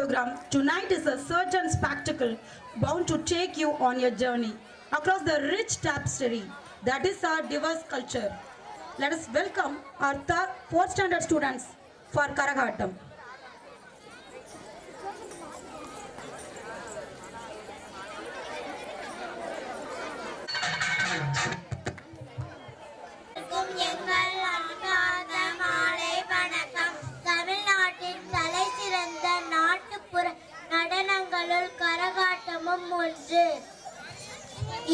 program tonight is a certain spectacle bound to take you on your journey across the rich tapestry that is our diverse culture. Let us welcome our 4th standard students for Karagatam.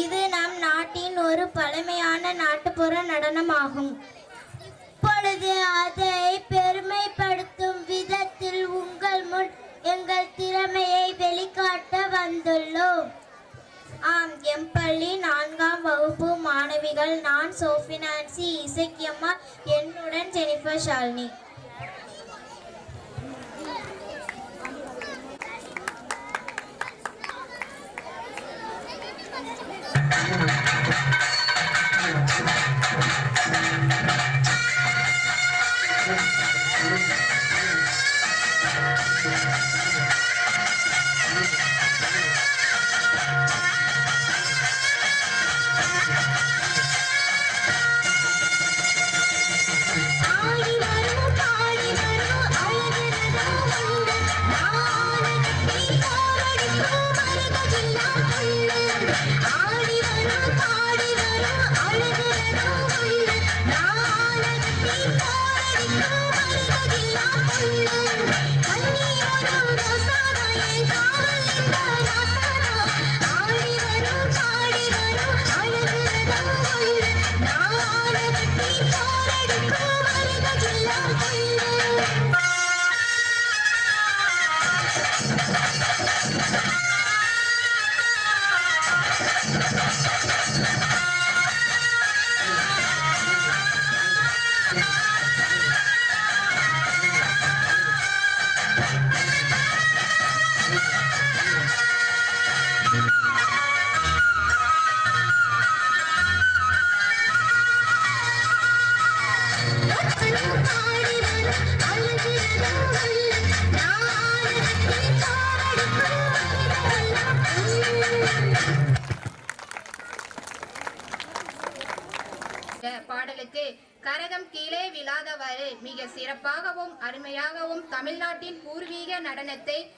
இது நம் நாட்டின் ஒரு பழமையான நாட்டுப்புற நடனமாகும். இப்பொழுது அதை பெருமைப்படுத்தும் விதத்தில் உங்கள் முன் எங்கள் திறமையை வெளிக்காட்ட வந்துள்ளோம். ஆம், எம் பள்ளி 4ஆம் வகுப்பு மாணவிகள். நான் சோஃபி நான்சி, இசக்கியம்மா, என்னுடன் ஜெனிஃபர் ஷாலினி. பாடலுக்கு கரகம் கீழே விழாதவாறு மிக சிறப்பாகவும் அருமையாகவும் தமிழ்நாட்டின் பூர்வீக நடனத்தை